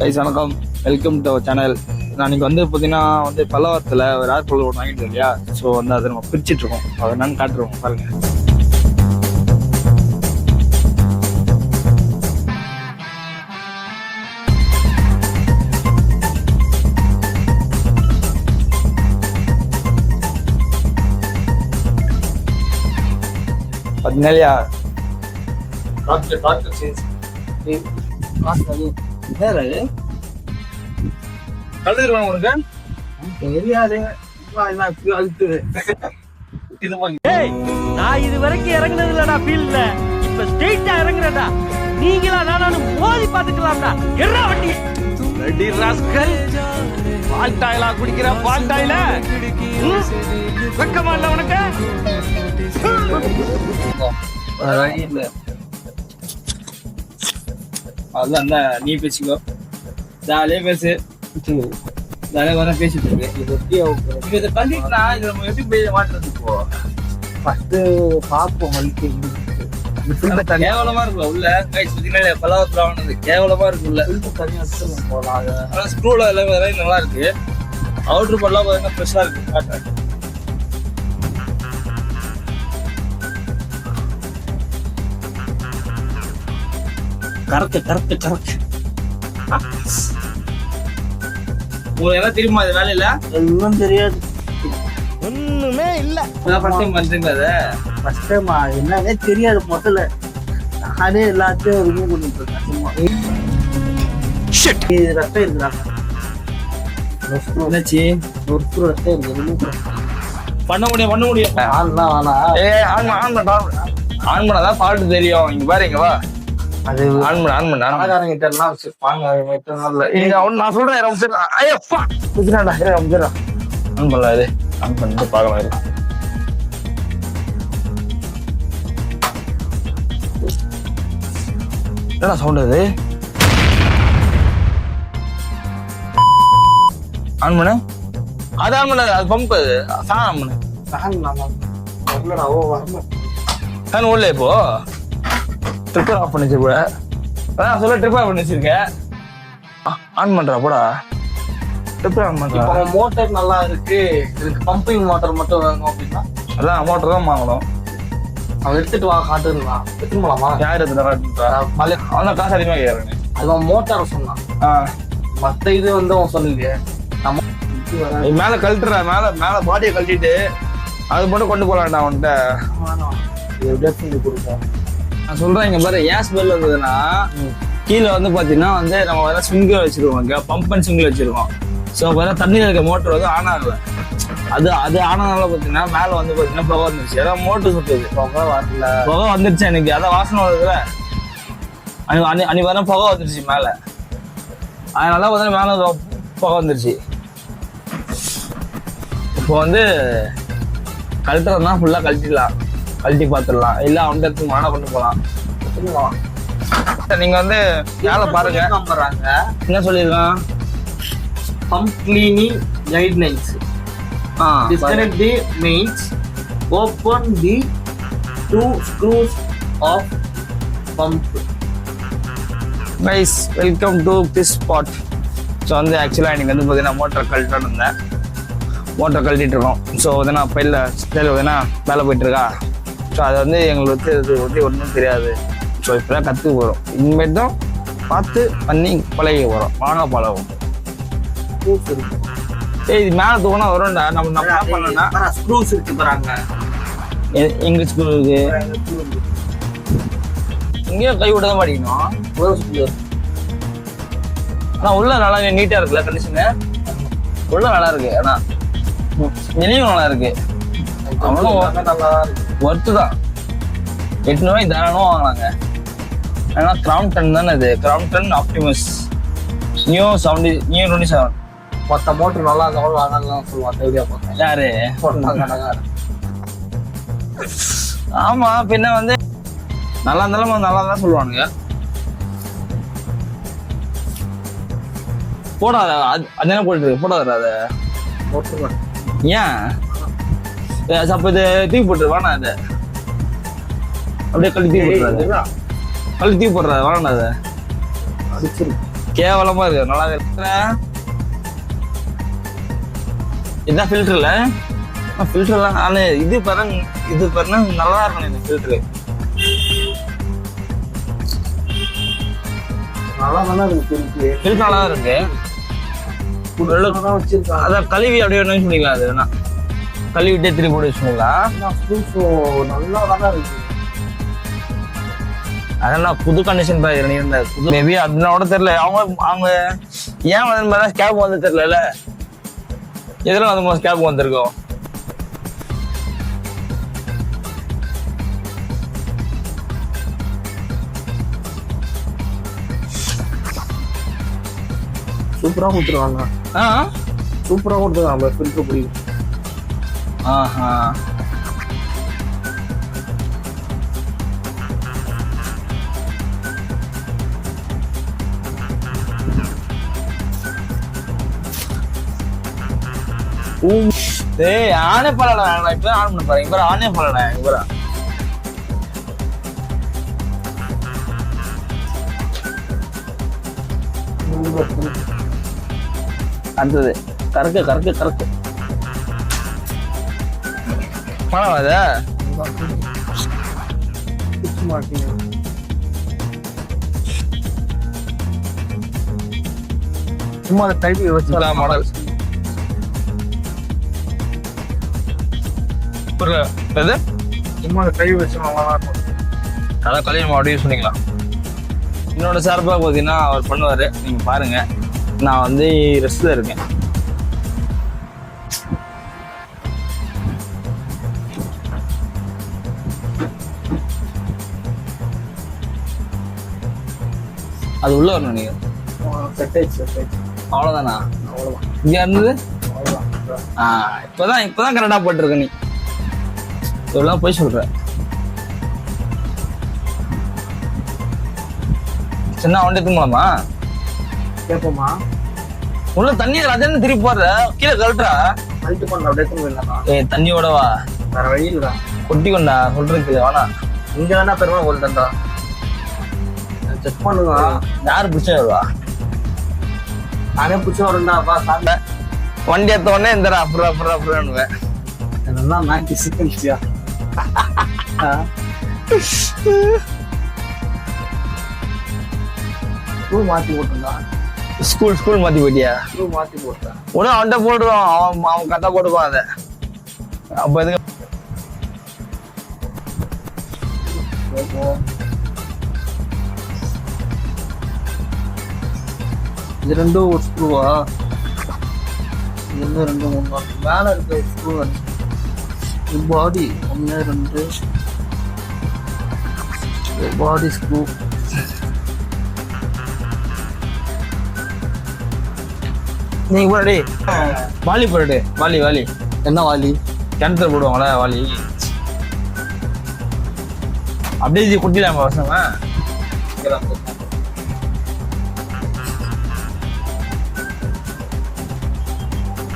Guys வணக்கம், welcome to our channel. நான் இன்னைக்கு வந்து பார்த்தீங்கன்னா பல்லவரத்தில் ஒரு ஏர் கூலர் ஒன்று வாங்கிட்டு இல்லையா, ஸோ அதை நம்ம பிரிச்சுட்டு இருக்கோம். அதை என்னன்னு காட்டுறோம் பாருங்க. பார்த்தீங்கன்னா கழுதுருவாங்க உனக்கு தெரியாது. நான் இது வரைக்கும் இறங்குனது இல்லடா ஃபீல்ட்ல. இப்ப ஸ்ட்ரெயிட்டா இறங்குறடா. நீங்களா நானும் மோதி பாத்துக்கலாம்டா. எறா வண்டி ரெடி ராஸ்கல். பால் டாயிலா குடிக்கிற பால் டாயில வெக்கமா இல்ல உனக்கு? அதுதான் நீ பேசிக்கோ, ஜாலியா பேசு. ஜாலியா வர பேசிட்டு இருக்கு. இதை பண்ணிட்டுனா இதை நம்ம எப்படி போய் மாட்டுறது? இப்போ ஃபர்ஸ்ட் பார்ப்போம். வலிக்கு கேவலமா இருக்குல்ல உள்ள. பல்லவத்துல வாங்கினது கேவலமா இருக்குல்ல. ஸ்க்ரூல எல்லாமே நல்லா இருக்கு. அவுட்ரு பண்ணலாம் பார்த்தீங்கன்னா ஃப்ரெஷ்ஷா இருக்கு. காட்டுறேன். கரெக்ட். உங்களுக்கு எல்லாம் தெரியுமா இது வேலை இல்ல? எல்லாம் தெரியாது, ஒண்ணுமே இல்ல. ஃபர்ஸ்ட் டைம் பண்றீங்களா? அதை ஃபர்ஸ்ட் டைம் என்னன்னே தெரியாது. முதல்ல நானே எல்லாத்தையும் ரிமூவ் பண்ணிட்டு இருக்கேன். சும்மா இது ரத்தம் இருக்கிறாங்க. என்னாச்சு? ஒரு ரத்தம் இருக்கு. ரிமூவ் பண்ண முடியும் ஆன்லாம் வேணா. ஆன் பண்ணாதான் ஃபால்ட் தெரியும். இங்க பாரு, இங்க வா. அது ஆன் பண்ண பணக்காரங்கிட்ட எல்லாம் வச்சிருப்பாங்க. நான் சொல்றேன். ஆன் பண்ணலாம். இது ஆன் பண்ணிட்டு பார்க்கலாம். இது என்ன சவுண்ட்? அது ஆன் பண்ணு. அது ஆன் பண்ணாது, அது பம்ப். அது ஃபேன் ஆன் பண்ணு. ஃபேன் ஓடல. இப்போ ட்ரிப்பர் ஆஃப் பண்ணி வச்சிருக்க. அதான் சொல்ல ட்ரிப்பர் ஆஃப் பண்ணி வச்சிருக்கேன். ஆன் பண்றா போடா. ட்ரிப்பர் ஆன் பண்றா. இப்போ மோட்டர் நல்லா இருக்கு. இதுக்கு பம்பிங் மோட்டர் மட்டும் வேணும் அப்படின்னா அதான் மோட்டர் தான் வாங்கணும். அவன் எடுத்துட்டு வா, காட்டுங்களா? எடுத்துட்டு போலாமா? யார் எடுத்துட்டா காட்டுறா? மலை அவன் காசு அதிகமாக கேட்கறேன். அவன் மோட்டார் சொன்னான். மத்த இது வந்து அவன் சொன்னீங்க. மேல கழட்டுற, மேல பாடியை கழட்டிட்டு அது மட்டும் கொண்டு போலாம்டா அவன்கிட்ட. நான் சொல்றேன், இங்க பாரு. ஏன் ஸ்மெல் வந்ததுன்னா கீழே வந்து பாத்தீங்கன்னா நம்ம வேற ஸ்விங்கில் வச்சிருக்கோம். பம்ப் அண்ட் ஸ்விங்கில் வச்சிருக்கோம். ஸோ வேற தண்ணியில் இருக்க மோட்டர் வந்து ஆன் ஆகல. அது ஆனதுனால பாத்தீங்கன்னா மேல வந்து பாத்தீங்கன்னா புகை வந்துருச்சு. ஏதாவது மோட்டர் சுட்டுது. புகை வந்துருச்சு எனக்கு. அதான் வாசனை வருதுல. அன்னைக்கு வர புகை வந்துருச்சு மேல. அதனால பார்த்தீங்கன்னா மேல புகை வந்துருச்சு. இப்போ வந்து கழட்டுறதுனா ஃபுல்லா கழட்டி பார்த்துடலாம். இல்லை அவன்கிட்ட எடுத்து மழை கொண்டு போகலாம். நீங்க வந்து மேல பாருங்க. என்ன சொல்லிருக்கான்? Pump cleaning guidelines. Disconnect the mains. Open the 2 screws of pump. Guys, welcome to this spot. So ஆக்சுவலாக எனக்கு பார்த்தீங்கன்னா மோட்டர் கழட்டணும் இருந்தேன். மோட்டர் கழட்டிட்டு இருக்கோம். ஸோ நான் பையில வேலை போயிட்டு இருக்கா. ஸோ அது எங்களுக்கு ஒன்றும் தெரியாது. ஸோ இப்போதான் கற்றுக்க போகிறோம். இனிமேல் தான் பார்த்து பண்ணி பழகி போகிறோம். வாங்க பழகும். இது மேலே தூக்கினா வரும்டா. நம்ம என்ன பண்ணோம்னா ஸ்க்ரூஸ் இருக்கு பாருங்க. எங்க ஸ்கூல் இருக்கு. இங்கேயும் கை விட தான் படிக்கணும். ஆனா உள்ள நல்லா நீட்டா இருக்குல்ல கண்டிஷனு. உள்ள நல்லா இருக்கு. ஆனா நினைவும் நல்லா இருக்கு. அவனும் நல்லா ஒர்த்து தான். 8 ரூபாய் தாராளமாக வாங்கினாங்க. ஏன்னா கிராம்ப்டன் தானே இது. Crompton Optimus new 27. மொத்த மோட்டர் நல்லா இருந்தாலும் வாங்கலாம் சொல்லுவான். தைரியா பார்த்தேன். யாரு? ஆமா, பின்ன நல்லா இருந்தாலும் நல்லா தான் சொல்லுவானுங்க. போடாத. அது என்ன போட்டு போடாத. அதை போட்டுருவேன். ஏன் அப்ப இதை தூக்கி போட்டுரு. வேணா அதை அப்படியே கழட்டி தூக்கி போட்டுறாது. கழட்டி தூக்கி போடுறாது. வேணாம். அதை கேவலமா இருக்கு, நல்லா இருக்கு. இதான் ஃபில்டர்ல ஃபில்டர்லாம் நானு இது பாருங்க நல்லா இருக்கணும் இந்த ஃபில்டரு. நல்லா இருக்கு ஃபில்டர் நல்லா இருக்கு. வச்சிருக்காங்க. அதான் கழுவி அப்படியே என்ன பண்ணிக்கலாம், அது வேணா கழுவிட்டே திருப்பி போட்டு வச்சுக்கலாம். நல்லா இருக்கு. அதெல்லாம் புது கண்டிஷன் பாரு, நீ இந்த புது மேபி அதனோட தெரியல. அவங்க ஏன் வந்து கேப் வந்து தெரியல, எதுல வந்து கேப் வந்திருக்கோம். சூப்பரா கொடுத்துருவாங்க. சூப்பரா கொடுத்துருவாங்க ஃபில்டர் பிடிக்கும். ஆஹா ஆனே பரவாயில்ல, இப்ப ஆன் பண்ண பாருங்க. இப்ப ஆனே பரவாயில்ல. இப்ப அடுத்தது கறக்கு பணம் அத சும்மா அதை டைப் வச்சு மாடல் சும்மா அதை டைப் வச்சு நல்லா இருக்கும். அதான் கல்யாணம் அப்படியே சொன்னீங்களா. என்னோட சார்பாக பார்த்தீங்கன்னா அவர் பண்ணுவாரு, நீங்க பாருங்க. நான் வந்து ரெஸ்ட்ல இருக்கேன். அது உள்ள வரணும் நீங்க. செட் ஆயிடுச்சு. அவ்வளவுதானா? அவ்வளவுதான். இங்க இருந்தது அவ்வளவுதான். இப்பதான் கரெக்டா போட்டிருக்க. நீ இதெல்லாம் போய் சொல்ற. சின்ன வண்டி மூலமா கேட்போமா? உள்ள தண்ணி ராஜன் திருப்பி போடுற, கீழே கழட்டுறா. கழிட்டு பண்ண அப்படியே போயிடலாம். தண்ணியோடவா? வேற வழி இல்லடா. கொட்டி கொண்டா சொல்றதுக்கு வேணா. இங்க வேணா பெருமாள் ஓல்டா செக் பண்ணுங்க. யாரு பிடிச்ச வருவா? நானே பிடிச்ச வரேன்டாப்பா. சாப்பிட வண்டி எடுத்த உடனே இந்த அப்புறம் இதெல்லாம் நான் டிசிக்கன்சியா ஸ்கூல் மாத்தி போட்டுருந்தா. ஸ்கூல் மாத்தி போட்டியா? ஸ்கூல் மாத்தி போட்டேன். உடனே அவன்கிட்ட போட்டுருவான். அவன் கரெக்டா போட்டுப்பான் அதை. அப்ப எதுக்கு இது ரெண்டும் ஒரு ஸ்க்ரூவா? இது 2 3 மேல இருக்க ஸ்க்ரூ. இது பாடி 1 2 பாடி ஸ்க்ரூ. நீங்க போடே வாலி போடு. வாலி என்ன வாலி? கிணத்துல போடுவாங்களா வாலி? அப்படியே இது குட்டிலாம வசமா.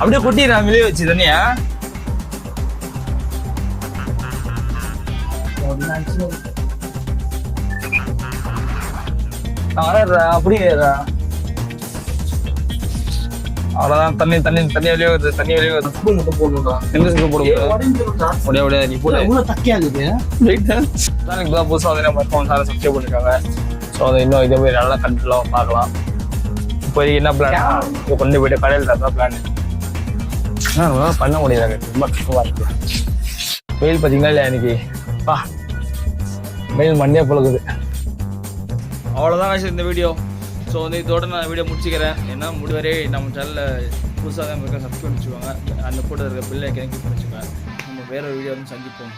அப்படியே கொட்டிடுறான் வெளியே வச்சு தனியா. அப்படியே அவ்வளவுதான். தண்ணி வெளியே வருது. ஸ்க்ரூ மட்டும் போடணும்டா. எந்த ஸ்கூல் போட முடியாது. நீ போட இவ்வளவு தக்கியா இருக்குது. புதுசாக வந்து நம்ம ஃபோன் சாரை சப்ஸ்கிரைப் பண்ணிருக்காங்க. ஸோ அதை இன்னும் இதே போய் நல்லா கண்டுலாம் பார்க்கலாம். இப்போ என்ன பிளான்? இப்போ கொண்டு போயிட்டு கடையில் தான் பிளான். பண்ண முடியாது, ரொம்ப கஷ்டமா இருக்கு. வெயில் பார்த்தீங்களா இல்லையா இன்னைக்கு? வெயில் மண்டே பழகுது. அவ்வளோதான் இந்த வீடியோ. ஸோ வந்து இதோட நான் வீடியோ முடிச்சுக்கிறேன். ஏன்னா முடிவரை நம்ம சேனலில் புதுசாக தான் இருக்க சப்ஸ்கிரைப் பண்ணிச்சுவாங்க. அந்த கூட இருக்க பில்லை கிளம்பி பண்ணிச்சுக்கோங்க. நம்ம வேற வீடியோ வந்து சந்திப்போம்.